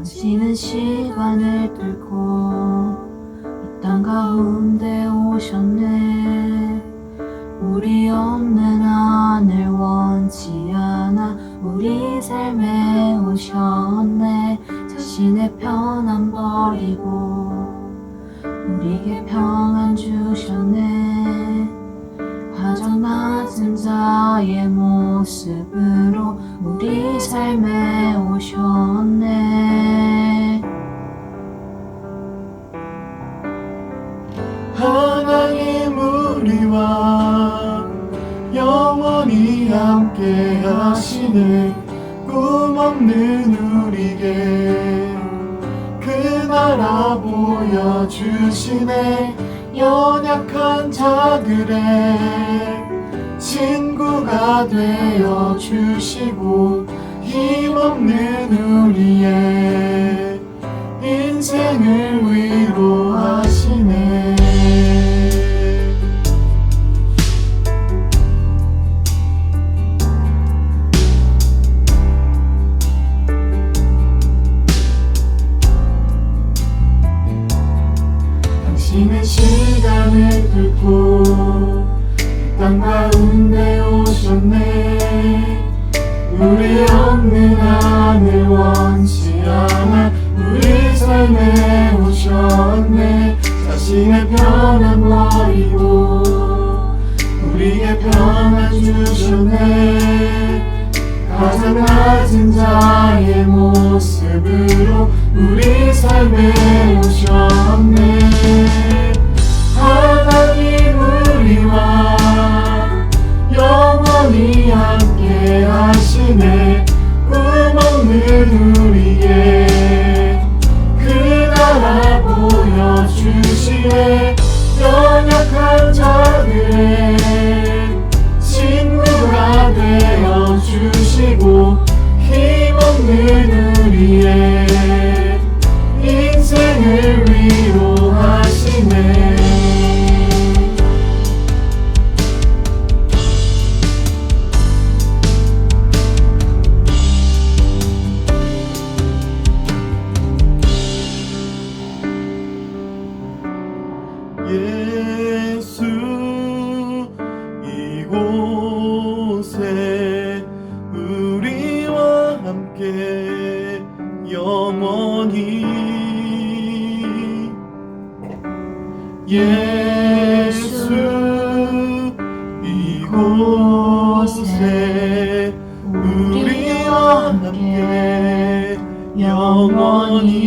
당신은 시간을 뚫고 이 땅 가운데 오셨네. 우리 없는 하늘 원치 않아 우리 삶에 오셨네. 자신의 편안 버리고 우리에게 평안 주셨네. 가장 낮은 자의 모습으로 우리 삶에 오셨네. 하나님 우리와 영원히 함께 하시네. 꿈없는 우리에게 그 나라 보여주시네. 연약한 자들의 친구가 되어 주시고 힘없는 우리의 인생을 위로하시네. 당신은 시간을 뚫고 이 땅 가운데 오셨네. 우리 없는 하늘 원치 않아 우리 삶에 오셨네. 자신의 편안 버리고 우리에게 평안 주셨네. 가장 낮은 자의 모습으로 우리 삶에 오셨네. 하나님 우리와 영원히 함께 하시네. 꿈없는 우리의 그 나라 보여주시네. 연약한 자들의 친구가 되어 주시고 힘없는 우리의 인생을 위로하시네. 예수 이곳에 우리와 함께 영원히. 예수 이곳에 우리와 함께 영원히.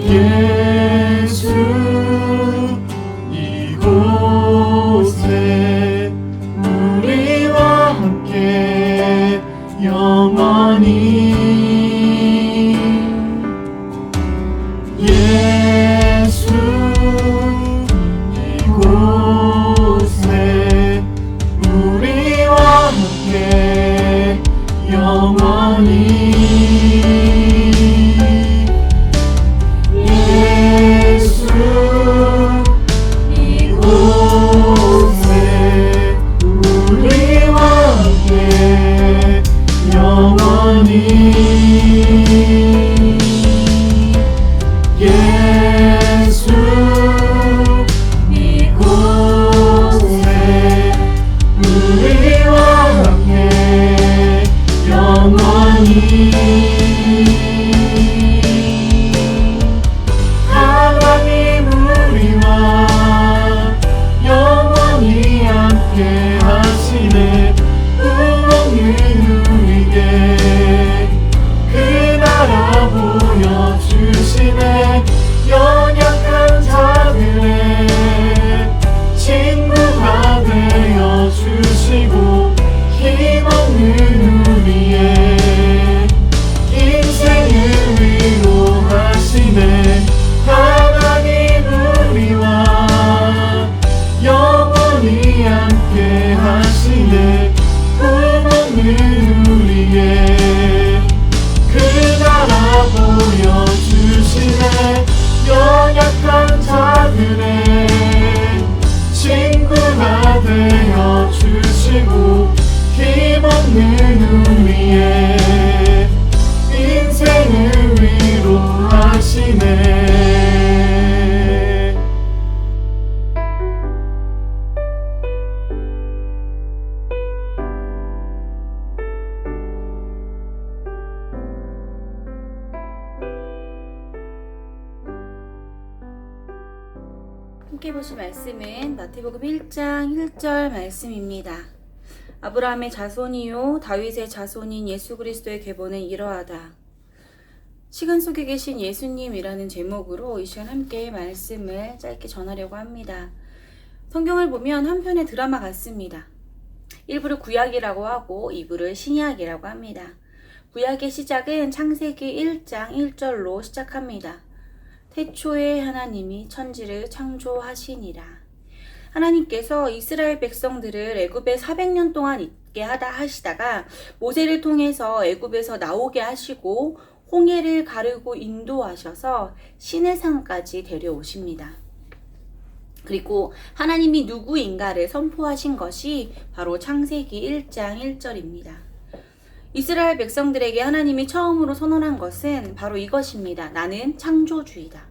예수 이곳에 우리와 함께 영원히. 예수 이곳에 우리와 함께 영원히. 예수 이곳에 우리와 함께 함께 보실 말씀은 마태복음 1장 1절 말씀입니다. 아브라함의 자손이요 다윗의 자손인 예수 그리스도의 계보는 이러하다. 시간 속에 계신 예수님이라는 제목으로 이 시간 함께 말씀을 짧게 전하려고 합니다. 성경을 보면 한 편의 드라마 같습니다. 일부를 구약이라고 하고 이부를 신약이라고 합니다. 구약의 시작은 창세기 1장 1절로 시작합니다. 태초에 하나님이 천지를 창조하시니라. 하나님께서 이스라엘 백성들을 애굽에 400년 동안 있게 하시다가 모세를 통해서 애굽에서 나오게 하시고 홍해를 가르고 인도하셔서 시내산까지 데려오십니다. 그리고 하나님이 누구인가를 선포하신 것이 바로 창세기 1장 1절입니다. 이스라엘 백성들에게 하나님이 처음으로 선언한 것은 바로 이것입니다. 나는 창조주이다.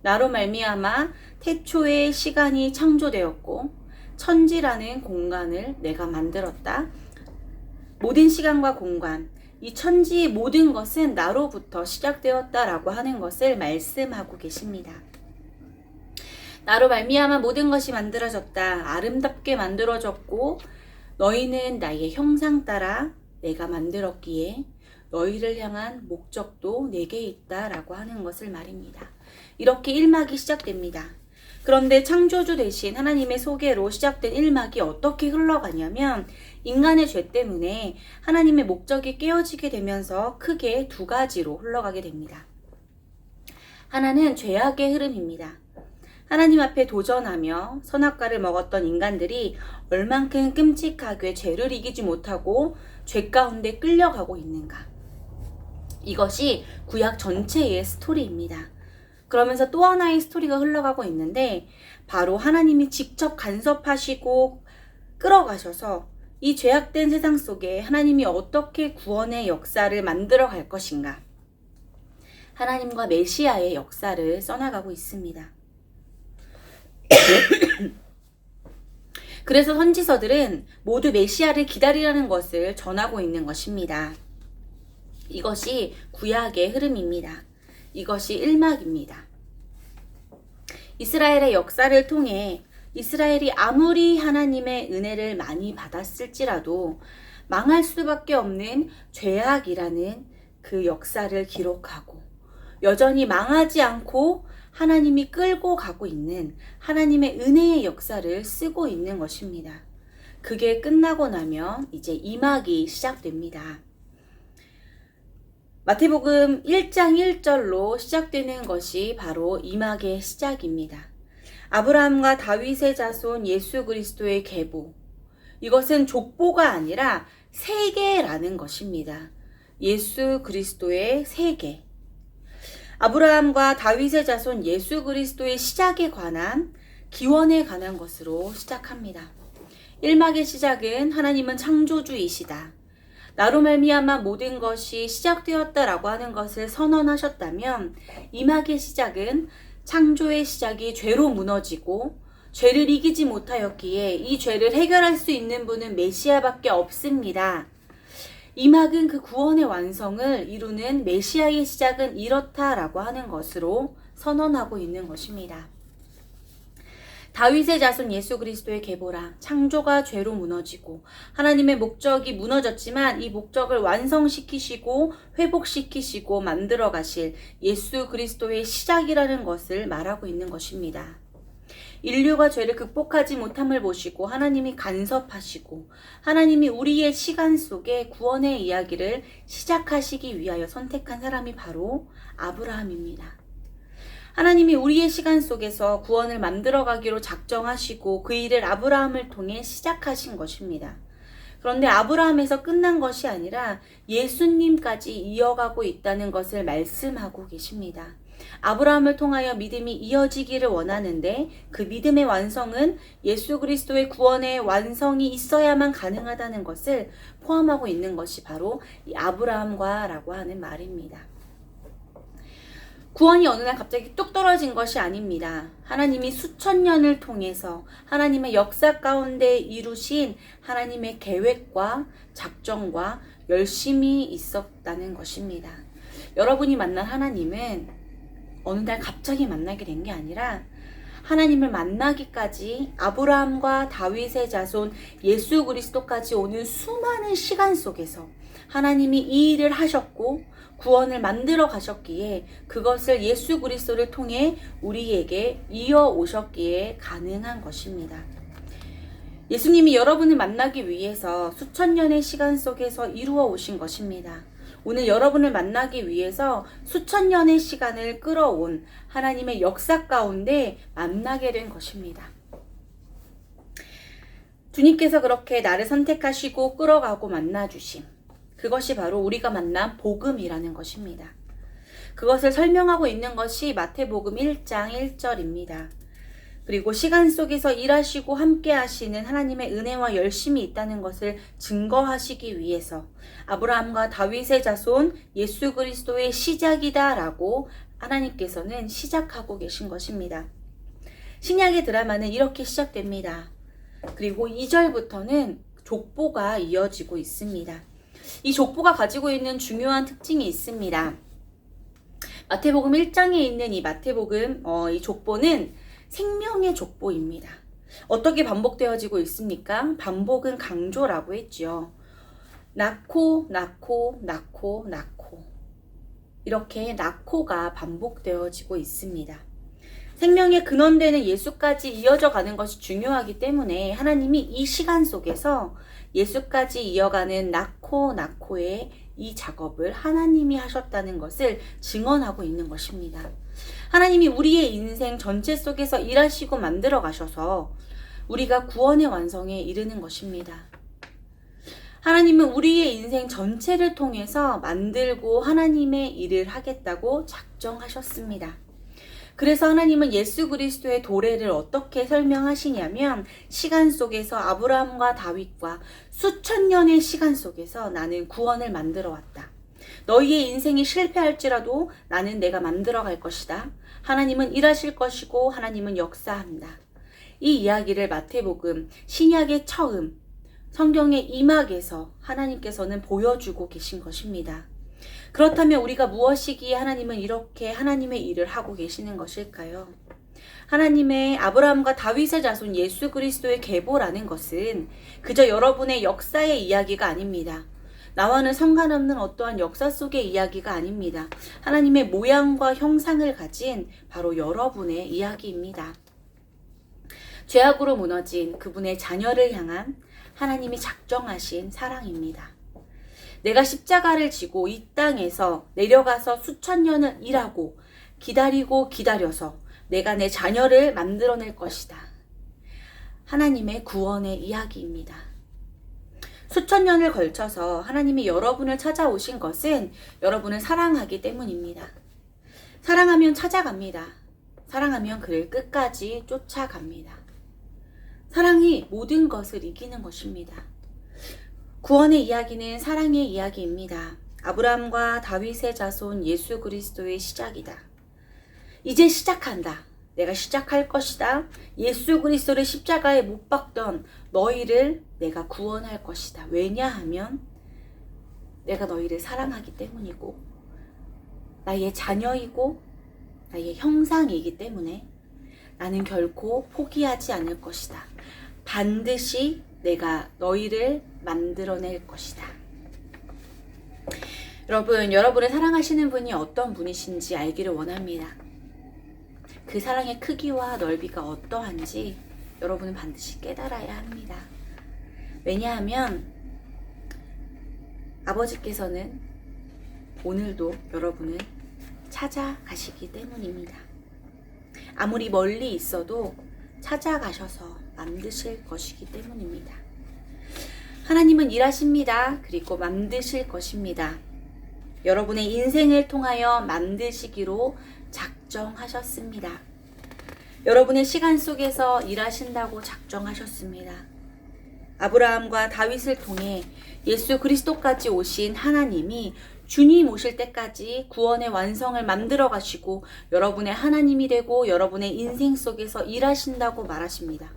나로 말미암아 태초에 시간이 창조되었고 천지라는 공간을 내가 만들었다. 모든 시간과 공간, 이 천지의 모든 것은 나로부터 시작되었다라고 하는 것을 말씀하고 계십니다. 나로 말미암아 모든 것이 만들어졌다. 아름답게 만들어졌고 너희는 나의 형상 따라 내가 만들었기에 너희를 향한 목적도 내게 있다라고 하는 것을 말입니다. 이렇게 1막이 시작됩니다. 그런데 창조주 대신 하나님의 소개로 시작된 1막이 어떻게 흘러가냐면 인간의 죄 때문에 하나님의 목적이 깨어지게 되면서 크게 두 가지로 흘러가게 됩니다. 하나는 죄악의 흐름입니다. 하나님 앞에 도전하며 선악과를 먹었던 인간들이 얼만큼 끔찍하게 죄를 이기지 못하고 죄 가운데 끌려가고 있는가. 이것이 구약 전체의 스토리입니다. 그러면서 또 하나의 스토리가 흘러가고 있는데 바로 하나님이 직접 간섭하시고 끌어가셔서 이 죄악된 세상 속에 하나님이 어떻게 구원의 역사를 만들어 갈 것인가. 하나님과 메시아의 역사를 써나가고 있습니다. 그래서 선지서들은 모두 메시아를 기다리라는 것을 전하고 있는 것입니다. 이것이 구약의 흐름입니다. 이것이 1막입니다. 이스라엘의 역사를 통해 이스라엘이 아무리 하나님의 은혜를 많이 받았을지라도 망할 수밖에 없는 죄악이라는 그 역사를 기록하고 여전히 망하지 않고 하나님이 끌고 가고 있는 하나님의 은혜의 역사를 쓰고 있는 것입니다. 그게 끝나고 나면 이제 2막이 시작됩니다. 마태복음 1장 1절로 시작되는 것이 바로 2막의 시작입니다. 아브라함과 다윗의 자손 예수 그리스도의 계보. 이것은 족보가 아니라 세계라는 것입니다. 예수 그리스도의 세계. 아브라함과 다윗의 자손 예수 그리스도의 시작에 관한 기원에 관한 것으로 시작합니다. 1막의 시작은 하나님은 창조주이시다. 나로 말미암아 모든 것이 시작되었다라고 하는 것을 선언하셨다면 2막의 시작은 창조의 시작이 죄로 무너지고 죄를 이기지 못하였기에 이 죄를 해결할 수 있는 분은 메시아밖에 없습니다. 2막은 그 구원의 완성을 이루는 메시아의 시작은 이렇다라고 하는 것으로 선언하고 있는 것입니다. 다윗의 자손 예수 그리스도의 계보라. 창조가 죄로 무너지고 하나님의 목적이 무너졌지만 이 목적을 완성시키시고 회복시키시고 만들어 가실 예수 그리스도의 시작이라는 것을 말하고 있는 것입니다. 인류가 죄를 극복하지 못함을 보시고 하나님이 간섭하시고 하나님이 우리의 시간 속에 구원의 이야기를 시작하시기 위하여 선택한 사람이 바로 아브라함입니다. 하나님이 우리의 시간 속에서 구원을 만들어가기로 작정하시고 그 일을 아브라함을 통해 시작하신 것입니다. 그런데 아브라함에서 끝난 것이 아니라 예수님까지 이어가고 있다는 것을 말씀하고 계십니다. 아브라함을 통하여 믿음이 이어지기를 원하는데 그 믿음의 완성은 예수 그리스도의 구원의 완성이 있어야만 가능하다는 것을 포함하고 있는 것이 바로 이 아브라함과라고 하는 말입니다. 구원이 어느 날 갑자기 뚝 떨어진 것이 아닙니다. 하나님이 수천 년을 통해서 하나님의 역사 가운데 이루신 하나님의 계획과 작정과 열심이 있었다는 것입니다. 여러분이 만난 하나님은 어느 날 갑자기 만나게 된 게 아니라 하나님을 만나기까지 아브라함과 다윗의 자손 예수 그리스도까지 오는 수많은 시간 속에서 하나님이 이 일을 하셨고 구원을 만들어 가셨기에 그것을 예수 그리스도를 통해 우리에게 이어 오셨기에 가능한 것입니다. 예수님이 여러분을 만나기 위해서 수천 년의 시간 속에서 이루어 오신 것입니다. 오늘 여러분을 만나기 위해서 수천 년의 시간을 끌어온 하나님의 역사 가운데 만나게 된 것입니다. 주님께서 그렇게 나를 선택하시고 끌어가고 만나주심, 그것이 바로 우리가 만난 복음이라는 것입니다. 그것을 설명하고 있는 것이 마태복음 1장 1절입니다. 그리고 시간 속에서 일하시고 함께 하시는 하나님의 은혜와 열심이 있다는 것을 증거하시기 위해서 아브라함과 다윗의 자손 예수 그리스도의 시작이다 라고 하나님께서는 시작하고 계신 것입니다. 신약의 드라마는 이렇게 시작됩니다. 그리고 2절부터는 족보가 이어지고 있습니다. 이 족보가 가지고 있는 중요한 특징이 있습니다. 마태복음 1장에 있는 이 마태복음 이 족보는 생명의 족보입니다. 어떻게 반복되어지고 있습니까? 반복은 강조라고 했죠. 낳고 이렇게 낳고가 반복되어지고 있습니다. 생명의 근원되는 예수까지 이어져 가는 것이 중요하기 때문에 하나님이 이 시간 속에서 예수까지 이어가는 낳고의 이 작업을 하나님이 하셨다는 것을 증언하고 있는 것입니다. 하나님이 우리의 인생 전체 속에서 일하시고 만들어 가셔서 우리가 구원의 완성에 이르는 것입니다. 하나님은 우리의 인생 전체를 통해서 만들고 하나님의 일을 하겠다고 작정하셨습니다. 그래서 하나님은 예수 그리스도의 도래를 어떻게 설명하시냐면 시간 속에서 아브라함과 다윗과 수천 년의 시간 속에서 나는 구원을 만들어 왔다. 너희의 인생이 실패할지라도 나는 내가 만들어 갈 것이다. 하나님은 일하실 것이고 하나님은 역사한다. 이 이야기를 마태복음 신약의 처음 성경의 이막에서 하나님께서는 보여주고 계신 것입니다. 그렇다면 우리가 무엇이기에 하나님은 이렇게 하나님의 일을 하고 계시는 것일까요? 하나님의 아브라함과 다윗의 자손 예수 그리스도의 계보라는 것은 그저 여러분의 역사의 이야기가 아닙니다. 나와는 상관없는 어떠한 역사 속의 이야기가 아닙니다. 하나님의 모양과 형상을 가진 바로 여러분의 이야기입니다. 죄악으로 무너진 그분의 자녀를 향한 하나님이 작정하신 사랑입니다. 내가 십자가를 지고 이 땅에서 내려가서 수천 년을 일하고 기다려서 내가 내 자녀를 만들어낼 것이다. 하나님의 구원의 이야기입니다. 수천 년을 걸쳐서 하나님이 여러분을 찾아오신 것은 여러분을 사랑하기 때문입니다. 사랑하면 찾아갑니다. 사랑하면 그를 끝까지 쫓아갑니다. 사랑이 모든 것을 이기는 것입니다. 구원의 이야기는 사랑의 이야기입니다. 아브라함과 다윗의 자손 예수 그리스도의 시작이다. 이제 시작한다. 내가 시작할 것이다. 예수 그리스도를 십자가에 못 박던 너희를 내가 구원할 것이다. 왜냐하면 내가 너희를 사랑하기 때문이고 나의 자녀이고 나의 형상이기 때문에 나는 결코 포기하지 않을 것이다. 반드시 내가 너희를 만들어낼 것이다. 여러분, 여러분을 사랑하시는 분이 어떤 분이신지 알기를 원합니다. 그 사랑의 크기와 넓이가 어떠한지 여러분은 반드시 깨달아야 합니다. 왜냐하면 아버지께서는 오늘도 여러분을 찾아가시기 때문입니다. 아무리 멀리 있어도 찾아가셔서 만드실 것이기 때문입니다. 하나님은 일하십니다. 그리고 만드실 것입니다. 여러분의 인생을 통하여 만드시기로 작정하셨습니다. 여러분의 시간 속에서 일하신다고 작정하셨습니다. 아브라함과 다윗을 통해 예수 그리스도까지 오신 하나님이 주님 오실 때까지 구원의 완성을 만들어 가시고 여러분의 하나님이 되고 여러분의 인생 속에서 일하신다고 말하십니다.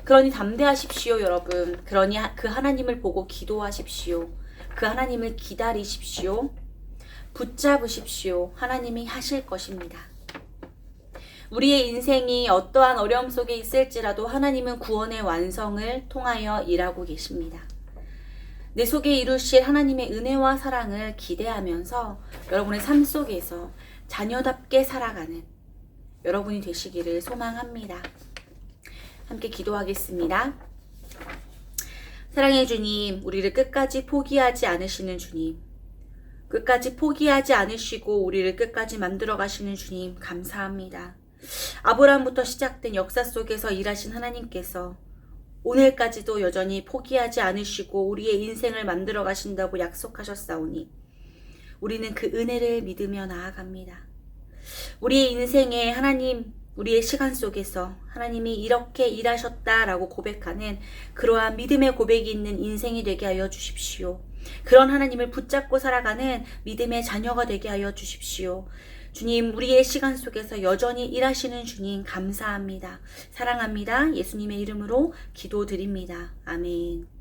그러니 담대하십시오, 여러분. 그러니 그 하나님을 보고 기도하십시오. 그 하나님을 기다리십시오. 붙잡으십시오. 하나님이 하실 것입니다. 우리의 인생이 어떠한 어려움 속에 있을지라도 하나님은 구원의 완성을 통하여 일하고 계십니다. 내 속에 이루실 하나님의 은혜와 사랑을 기대하면서 여러분의 삶 속에서 자녀답게 살아가는 여러분이 되시기를 소망합니다. 함께 기도하겠습니다. 사랑의 주님, 우리를 끝까지 포기하지 않으시는 주님, 끝까지 포기하지 않으시고 우리를 끝까지 만들어 가시는 주님, 감사합니다. 아브라함부터 시작된 역사 속에서 일하신 하나님께서 오늘까지도 여전히 포기하지 않으시고 우리의 인생을 만들어 가신다고 약속하셨사오니 우리는 그 은혜를 믿으며 나아갑니다. 우리의 인생에 하나님, 우리의 시간 속에서 하나님이 이렇게 일하셨다라고 고백하는 그러한 믿음의 고백이 있는 인생이 되게 하여 주십시오. 그런 하나님을 붙잡고 살아가는 믿음의 자녀가 되게 하여 주십시오. 주님, 우리의 시간 속에서 여전히 일하시는 주님 감사합니다. 사랑합니다. 예수님의 이름으로 기도드립니다. 아멘.